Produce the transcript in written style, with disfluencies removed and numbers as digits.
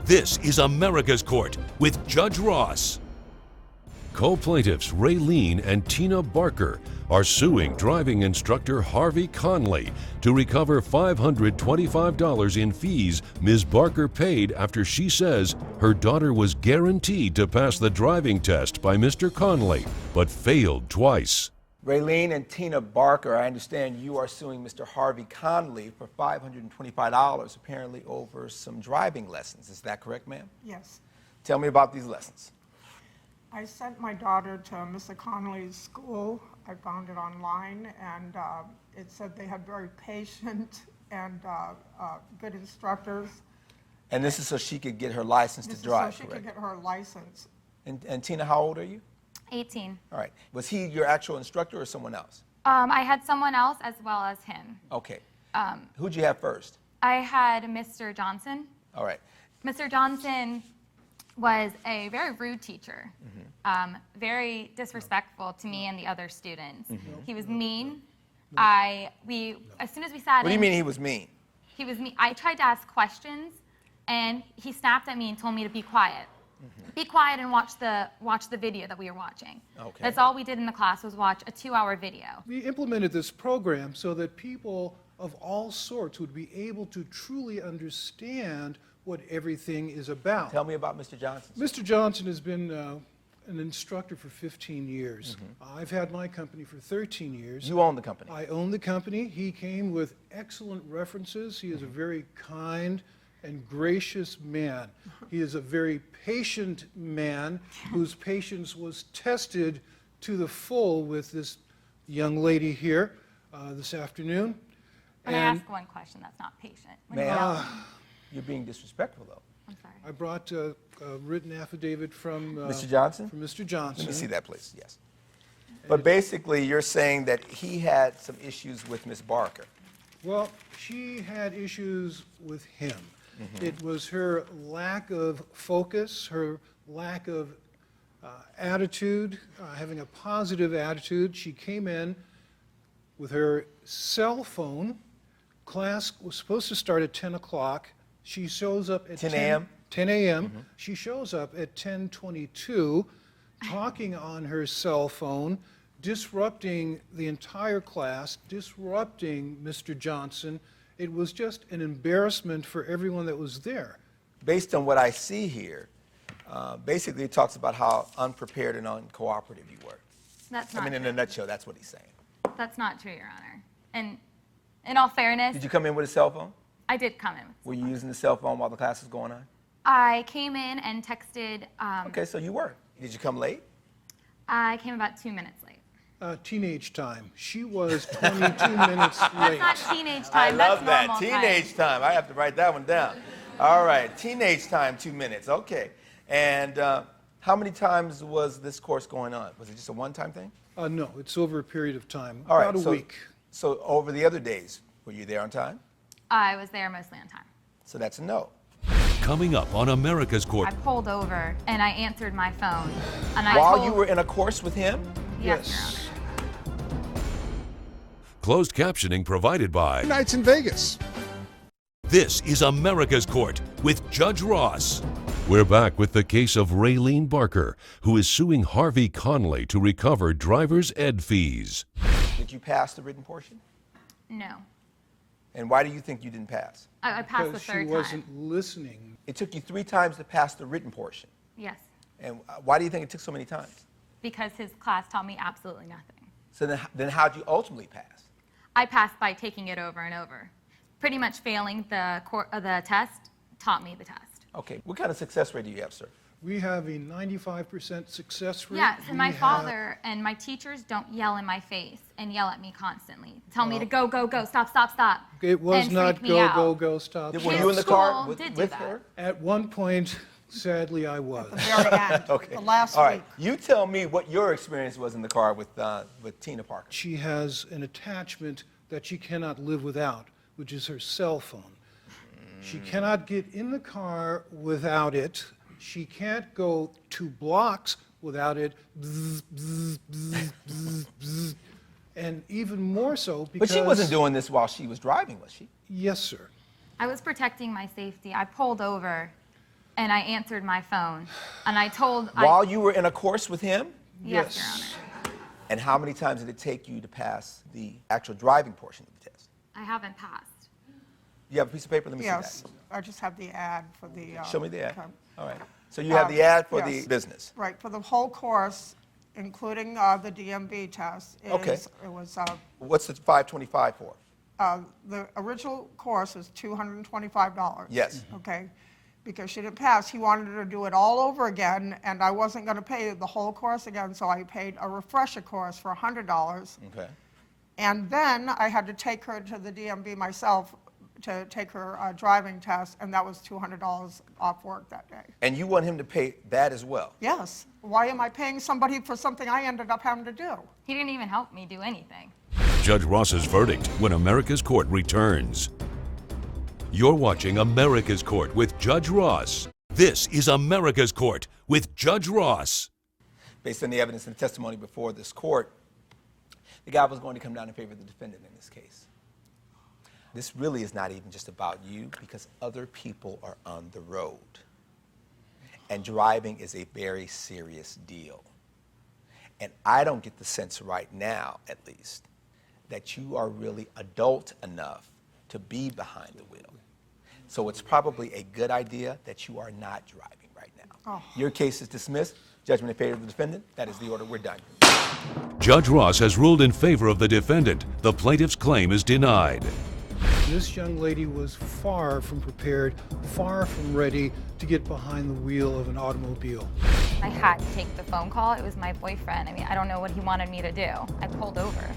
This is America's Court with Judge Ross. Co-plaintiffs Raylene and Tina Barker are suing driving instructor Harvey Conley to recover $525 in fees Ms. Barker paid after she says her daughter was guaranteed to pass the driving test by Mr. Conley, but failed twice. Raylene and Tina Barker, I understand you are suing Mr. Harvey Conley for $525, apparently over some driving lessons. Is that correct, ma'am? Yes. Tell me about these lessons. I sent my daughter to Mr. Conley's school. I found it online, and it said they had very patient and good instructors. And this is so she could get her license to drive, so she correct? could get her license. And Tina, how old are you? 18. All right. Was he your actual instructor or someone else? I had someone else as well as him. Okay. Who'd you have first? I had Mr. Johnson. All right. Mr. Johnson was a very rude teacher, very disrespectful to me and the other students. He was mean. As soon as we sat in. What do you mean he was mean? He was mean. I tried to ask questions, and he snapped at me and told me to be quiet. Be quiet and watch the video that we were watching. Okay. That's all we did in the class was watch a 2-hour video. We implemented this program so that people of all sorts would be able to truly understand what everything is about. Tell me about Mr. Johnson. Mr. Johnson has been an instructor for 15 years. I've had my company for 13 years. You own the company. I own the company. He came with excellent references. He is a very kind and gracious man. He is a very patient man whose patience was tested to the full with this young lady here this afternoon. When I ask one question, that's not patient. Ma'am, you're being disrespectful, though. I'm sorry. I brought a written affidavit from Mr. Johnson? From Mr. Johnson. Let me see that, please. Yes. But basically, you're saying that he had some issues with Ms. Barker. Well, she had issues with him. It was her lack of focus, her lack of attitude, having a positive attitude. She came in with her cell phone. Class was supposed to start at 10 o'clock. She shows up at 10 a.m.? 10 a.m. She shows up at 10:22, talking on her cell phone, disrupting the entire class, disrupting Mr. Johnson. It was just an embarrassment for everyone that was there. Based on what I see here, basically it talks about how unprepared and uncooperative you were. That's not I mean, in true. a nutshell, that's what he's saying. That's not true, Your Honor. And in all fairness, Did you come in with a cell phone? I did come in. Were you using the cell phone while the class was going on? I came in and texted. Okay, so you were. Did you come late? I came about 2 minutes late. Teenage time. She was 22 minutes late. That's not teenage time. I love that's that. normal Teenage time. I have to write that one down. All right, teenage time, 2 minutes. Okay. And how many times was this course going on? Was it just a one-time thing? No, it's over a period of time, All right, about a week. So over the other days, were you there on time? I was there mostly on time. So that's a no. Coming up on America's Court. I pulled over and I answered my phone. And While you were in a course with him? Yes, Your Honor. Closed captioning provided by. Nights in Vegas. This is America's Court with Judge Ross. We're back with the case of Raylene Barker, who is suing Harvey Conley to recover driver's ed fees. Did you pass the written portion? No. And why do you think you didn't pass? I passed the Because third she wasn't time. listening. It took you 3 times to pass the written portion. Yes. And why do you think it took so many times? Because his class taught me absolutely nothing. So then how'd you ultimately pass? I passed by taking it over and over. Pretty much failing the test taught me the test. Okay, what kind of success rate do you have, sir? We have a 95% success rate. Yes, and my We have- father and my teachers don't yell in my face and yell at me constantly. Tell me to go, go, go, stop, stop, stop. It was and not freak me out. go, stop. Were stop. you in the school car with did do that. her? At one point, sadly, I was. The very end, Okay. the last All right. week. You tell me what your experience was in the car with Tina Parker. She has an attachment that she cannot live without, which is her cell phone. She cannot get in the car without it. She can't go 2 blocks without it. Bzz, bzz, bzz, bzz, bzz. And even more so because... But she wasn't doing this while she was driving, was she? Yes, sir. I was protecting my safety. I pulled over and I answered my phone, and I told... While you were in a course with him? Yes, Your Honor. And how many times did it take you to pass the actual driving portion of the test? I haven't passed. You have a piece of paper? Let me Yes, see that. I just have the ad for the. Show me the ad. okay. All right. So you have the ad for the Yes. business. Right, for the whole course, including the DMV test. Okay. It was, What's the 525 for? the original course was $225. Yes. Okay, because she didn't pass, he wanted her to do it all over again, and I wasn't gonna pay the whole course again, so I paid a refresher course for $100. Okay. And then I had to take her to the DMV myself to take her driving test, and that was $200 off work that day. And you want him to pay that as well? Yes, why am I paying somebody for something I ended up having to do? He didn't even help me do anything. Judge Ross's verdict when America's Court returns. You're watching America's Court with Judge Ross. This is America's Court with Judge Ross. Based on the evidence and testimony before this court, the guy was going to come down in favor of the defendant in this case. This really is not even just about you, because other people are on the road. And driving is a very serious deal. And I don't get the sense right now, at least, that you are really adult enough to be behind the wheel. So it's probably a good idea that you are not driving right now. Oh. Your case is dismissed. Judgment in favor of the defendant. That is the order. We're done. Judge Ross has ruled in favor of the defendant. The plaintiff's claim is denied. This young lady was far from prepared, far from ready to get behind the wheel of an automobile. I had to take the phone call. It was my boyfriend. I mean, I don't know what he wanted me to do. I pulled over.